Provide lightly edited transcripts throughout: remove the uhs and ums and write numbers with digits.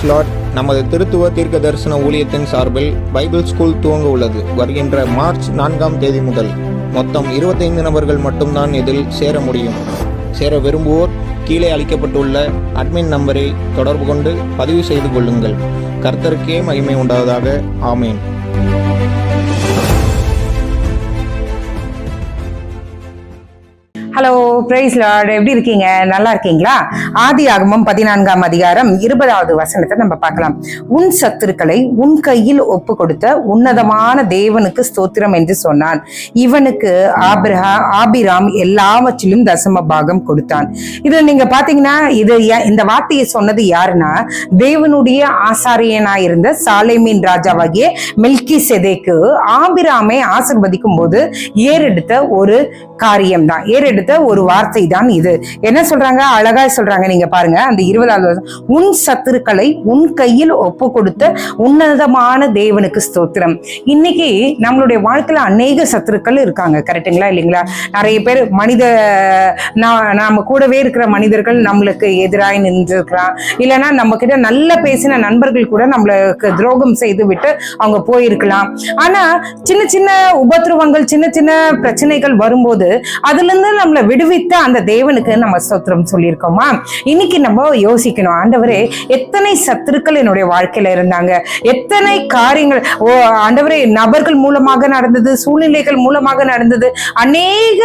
Lord. நமது திருத்துவ தீர்க்க தரிசன ஊழியத்தின் சார்பில் பைபிள் ஸ்கூல் துவங்க உள்ளது. வருகின்ற மார்ச் 4ஆம் தேதி முதல் மொத்தம் 25 நபர்கள் மட்டும்தான் இதில் சேர முடியும். சேர விரும்புவோர் கீழே அளிக்கப்பட்டுள்ள அட்மின் நம்பரை தொடர்பு கொண்டு பதிவு செய்து கொள்ளுங்கள். கர்த்தருக்கே மகிமை உண்டாவதாக. ஆமேன். Hello, praise Lord. எப்படி இருக்கீங்க? நல்லா இருக்கீங்களா? ஆதியாகமம் 14ஆம் அதிகாரம் 20வது வசனத்தை நம்ம பார்க்கலாம். உன் சத்துருக்களை உன் கையில் ஒப்பு கொடுத்த உன்னதமான தேவனுக்கு ஸ்தோத்திரம் என்று சொன்னான். இவனுக்கு ஆபிராம் எல்லாவற்றிலும் தசம பாகம் கொடுத்தான். இதுல நீங்க பாத்தீங்கன்னா இந்த வார்த்தையை சொன்னது யாருன்னா, தேவனுடைய ஆசாரியனாயிருந்த சாலேமின் ராஜாவாகிய மெல்கிசேதேக்கு ஆபிராமை ஆசீர்வதிக்கும் போது ஏறெடுத்த ஒரு காரியம் தான், ஏறெடுத்த ஒரு வார்த்தை தான் இது. என்ன சொல்றாங்க? அழகா சொல்றாங்க. நீங்க பாருங்க, அந்த 20வது உன் சத்துருக்களை உன் கையில் ஒப்பு கொடுத்த உன்னதமான தேவனுக்கு ஸ்தோத்திரம். இன்னைக்கு நம்மளுடைய வாழ்க்கையில அநேக சத்துருக்கள் இருக்காங்க, கரெக்டுங்களா இல்லைங்களா? நிறைய பேர் நம்ம கூடவே இருக்கிற மனிதர்கள் நம்மளுக்கு எதிராக நின்றுருக்கலாம், இல்லைன்னா நம்ம கிட்ட நல்ல பேசின நண்பர்கள் கூட நம்மளுக்கு துரோகம் செய்து விட்டு அவங்க போயிருக்கலாம். ஆனா சின்ன சின்ன உபத்திரவங்கள், சின்ன சின்ன பிரச்சனைகள் வரும்போது அதுல இருந்து நம்மளை விடுவித்த அந்த தேவனுக்கு நம்ம ஸ்தோத்திரம் சொல்லியிருக்கோமா? இன்னைக்கு நம்ம யோசிக்கணும், ஆண்டவரே எத்தனை சத்துருக்கள் என்னுடைய வாழ்க்கையில இருந்தாங்க, எத்தனை காரியங்கள் ஆண்டவரே நபர்கள் மூலமாக நடந்தது, சூழ்நிலைகள் மூலமாக நடந்தது, அநேக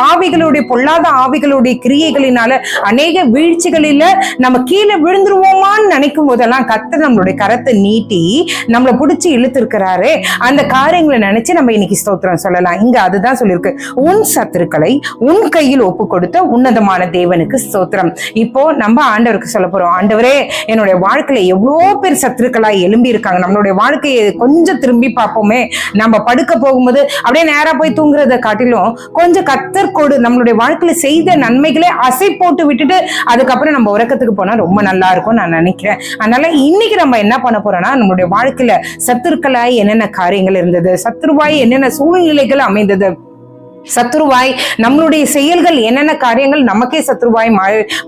ஆவிகளுடைய பொல்லாத ஆவிகளுடைய கிரியைகளினால அநேக வீழ்ச்சிகளில நம்ம கீழே விழுந்துருவோமான்னு நினைக்கும் போதெல்லாம் கர்த்தர் நம்மளுடைய கரத்தை நீட்டி நம்மளை பிடிச்சி இழுத்திருக்கிறாரு. அந்த காரியங்களை நினைச்சு நம்ம இன்னைக்கு ஸ்தோத்திரம் சொல்லலாம். இங்க அதுதான் சொல்லியிருக்கு, உன் சத்துருக்களை உன் கையில் ஒப்பு கொடுத்த உன்னதமான தேவனுக்கு ஸ்தோத்திரம். இப்போ நம்ம ஆண்டவருக்கு சொல்ல போறோம், ஆண்டவரே என்னுடைய வாழ்க்கையில எவ்வளோ பேர் சத்துருக்களா எழும்பி இருக்காங்க. நம்மளுடைய வாழ்க்கையை கொஞ்சம் திரும்பி பார்ப்போமே. நம்ம படுக்க போகும்போது அப்படியே நேரா போய் தூங்குறத காட்டிலும் கொஞ்சம் கர்த்தர் கொடு நம்மளுடைய வாழ்க்கையில செய்த நன்மைகளே அசை போட்டு விட்டுட்டு அதுக்கப்புறம் நம்ம உறக்கத்துக்கு போனா ரொம்ப நல்லா இருக்கும் நான் நினைக்கிறேன். அதனால இன்னைக்கு நம்ம என்ன பண்ண போறோம்னா, நம்மளுடைய வாழ்க்கையில சத்துருக்களாய் என்னென்ன காரியங்கள் இருந்தது, சத்துருவாய் என்னென்ன சூழ்நிலைகள் அமைந்தது, சத்ருவாய் நம்மளுடைய செயல்கள் என்னென்ன காரியங்கள் நமக்கே சத்ருவாய்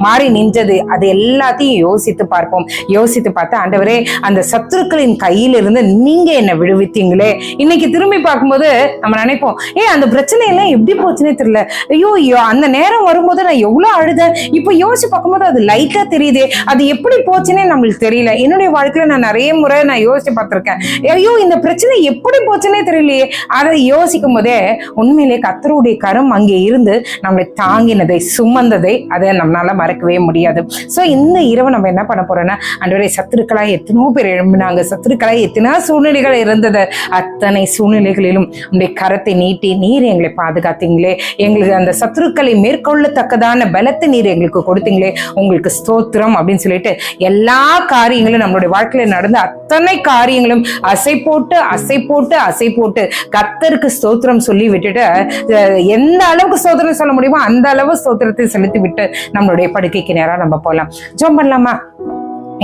மாறி நின்றது, அது எல்லாத்தையும் யோசித்து பார்ப்போம். யோசித்து பார்த்து, ஆண்டவரே அந்த சத்துருக்களின் கையிலிருந்து நீங்க என்ன விடுவித்தீங்களே. இன்னைக்கு திரும்பி பார்க்கும்போது நம்ம நினைப்போம், அந்த பிரச்சனை எல்லாம் எப்படி போச்சுன்னே தெரியல, ஐயோ அந்த நேரம் வரும்போது நான் எவ்வளவு அழுதேன், இப்ப யோசிச்சு பார்க்கும்போது அது லைட்டா தெரியுது, அது எப்படி போச்சுன்னே நம்மளுக்கு தெரியல. என்னுடைய வாழ்க்கையில நான் நிறைய முறை நான் யோசிச்சு பார்த்திருக்கேன், ஐயோ இந்த பிரச்சனை எப்படி போச்சுன்னே தெரியலையே. அதை யோசிக்கும் போதே உண்மையிலே கர்த்தருடைய கரம் அங்கே இருந்து நம்மளை தாங்கினதை, சுமந்ததை, அதை நம்மளால மறக்கவே முடியாது. சோ இந்த இரவு நம்ம என்ன பண்ண போறோம்னா, ஆண்டவரே சத்துருக்களாய் எத்தனோ பேர் எழும்பினாங்க, சத்துருக்களாய் எத்தனை சூழ்நிலைகள் இருந்தது, அத்தனை சூழ்நிலைகளிலும் உங்களுடைய கரத்தை நீட்டி நீர் எங்களை பாதுகாத்தீங்களே, எங்களுக்கு அந்த சத்துருக்களை மேற்கொள்ளத்தக்கதான பலத்தை நீர் எங்களுக்கு கொடுத்தீங்களே, உங்களுக்கு ஸ்தோத்திரம் அப்படின்னு சொல்லிட்டு எல்லா காரியங்களும் நம்மளுடைய வாழ்க்கையில நடந்த அத்தனை காரியங்களும் அசை போட்டு அசை போட்டு அசை போட்டு கர்த்தருக்கு ஸ்தோத்திரம் சொல்லி விட்டுட்டு எந்த அளவுக்கு ஸ்தோத்திரம் சொல்ல முடியுமோ அந்த அளவு ஸ்தோத்திரத்தை செலுத்தி விட்டு நம்மளுடைய படுக்கைக்கு நேரா நம்ம போகலாம். ஜெபம் பண்ணலாமா?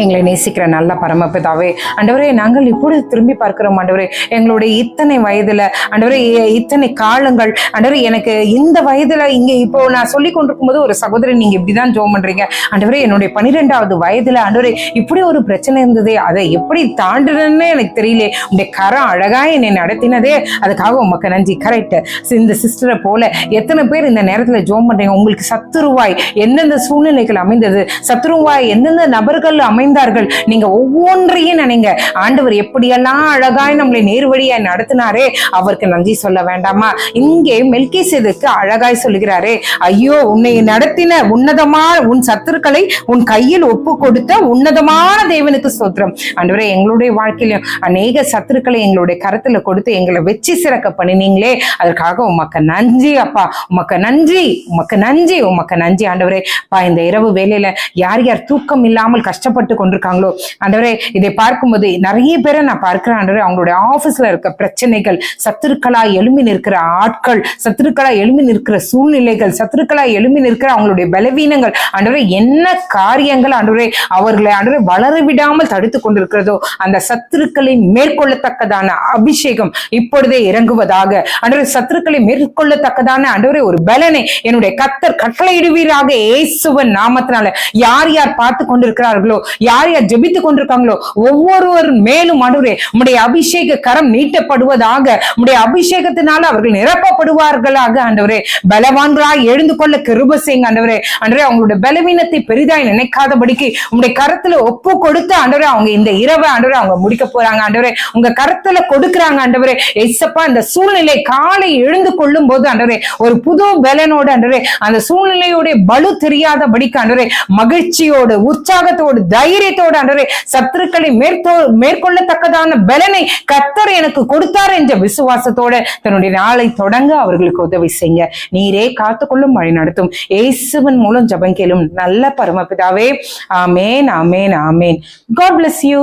எங்களை நேசிக்கிற நல்ல பரமபிதாவே, ஆண்டவரே நாங்கள் இப்பொழுது திரும்பி பார்க்கிறோம். ஆண்டவரே எங்களுடைய இத்தனை வயதுல, ஆண்டவரே இத்தனை காலங்கள், ஆண்டவரே எனக்கு இந்த வயதுல இங்க இப்போ நான் சொல்லி கொண்டிருக்கும் போது ஒரு சகோதரி நீங்க இப்படிதான் ஜெபம் பண்றீங்க, ஆண்டவரே என்னுடைய 12வது வயதுல ஆண்டவரே இப்படி ஒரு பிரச்சனை இருந்ததே, அதை எப்படி தாண்டுறேன்னு எனக்கு தெரியல, உங்களுடைய கரம் அழகா என்னை நடத்தினதே, அதுக்காக உமக்கு நன்றி. கரெக்ட். இந்த சிஸ்டரை போல எத்தனை பேர் இந்த நேரத்துல ஜெபம் பண்றீங்க, உங்களுக்கு சத்துருவாய் எந்தெந்த சூழ்நிலைகள் அமைந்தது, சத்துருவாய் எந்தெந்த நபர்கள் நீங்க ஒவ்வொன்றையும் நினைங்க. ஆண்டவர் எப்படியெல்லாம் அழகாய் நம்மளை நேர்வழியாய் நடத்தினாரே, அவருக்கு நன்றி சொல்ல வேண்டாமா? இங்கே மெல்கிசேதேக்கு அழகாய் சொல்லுகிறாரே, ஐயோ உன்னை நடத்தின உன்னதமான உன் சத்துருக்களை உன் கையில் ஒப்பு கொடுத்த உன்னதமான தேவனுக்கு ஸ்தோத்திரம். ஆண்டவரே எங்களுடைய வாழ்க்கையிலும் அநேக சத்துருக்களை எங்களுடைய கரத்துல கொடுத்து எங்களை வெற்றி சிறக்க பண்ணினீங்களே, அதற்காக உமக்கு நன்றி அப்பா, உமக்கு நன்றி, உமக்கு நன்றி, உமக்கு நன்றி. ஆண்டவரே இந்த இரவு வேலையில யார் யார் தூக்கம் இல்லாமல் கஷ்டப்பட்டு கொண்டிருக்காங்களோ, ஆண்டவரே இதை பார்க்கும்போது நிறைய பேரை நான் பார்க்கிறேன். ஆண்டவரே அவங்களுடைய ஆபீஸ்ல இருக்க பிரச்சனைகள், சத்துருக்களா எழும்பி நிற்கிற ஆட்கள், சத்துருக்களா எழும்பி நிற்கிற சூழ்நிலைகள், சத்துருக்களா எழும்பி நிற்கிற அவங்களுடைய பலவீனங்கள், ஆண்டவரே என்ன காரியங்கள் ஆண்டவரே அவர்களை ஆண்டவரே வளர விடாமல் தடுத்து கொண்டிருக்கிறதோ அந்த சத்துருக்களை மேற்கொள்ளத்தக்கதான அபிஷேகம் இப்பொழுதே இறங்குவதாக. ஆண்டவரே சத்துருக்களை மேற்கொள்ளத்தக்கதான ஆண்டவரே ஒரு பலனை என்னுடைய கர்த்தர் கட்டளையிடுவீராக இயேசுவின் நாமத்தினால. யார் யார் பார்த்து கொண்டிருக்கிறார்களோ, யார் யார் ஜெபித்துக் கொண்டிருக்காங்களோ ஒவ்வொருவர் மேலும் ஆண்டவரே உம்முடைய அபிஷேக கரம் நீட்டப்படுவதாக, உம்முடைய அபிஷேகத்தினால அவர்கள் நிரப்பப்படுவார்களாக ஆண்டவரே. பலவான்களாய் எழுந்து கொள்ள கிருபை செய்யுங்க ஆண்டவரே. ஆண்டவரே அவங்களுடைய பலவீனத்தை பெரிதாய் நினைக்காதபடிக்கு உம்முடைய கரத்துல ஒப்பு கொடுத்து ஆண்டவரே அவங்க இந்த இரவை ஆண்டவரே அவங்க முடிக்க போறாங்க ஆண்டவரே. உங்க கரத்துல கொடுக்குறாங்க ஆண்டவரே. ஏசப்பா இந்த சூழ்நிலை காலை எழுந்து கொள்ளும் போது ஆண்டவரே ஒரு புது பலனோடு ஆண்டவரே அந்த சூழ்நிலையோட பலு தெரியாதபடிக்கு ஆண்டவரே மகிழ்ச்சியோடு உற்சாகத்தோடு தைரியத்தோடு ஆண்டவரே சத்துருக்களை மேற்கொள்ளத்தக்கதான பலனை கர்த்தர் எனக்கு கொடுத்தார் என்ற விசுவாசத்தோட தன்னுடைய நாளை தொடங்க அவர்களுக்கு உதவி செய்யுங்க. நீரே காத்துக்கொள்ளும் வழி நடத்தும். இயேசுவின் மூலம் ஜெபம் கேளும் நல்ல பரமபிதாவே. ஆமேன், ஆமேன், ஆமேன். God bless you.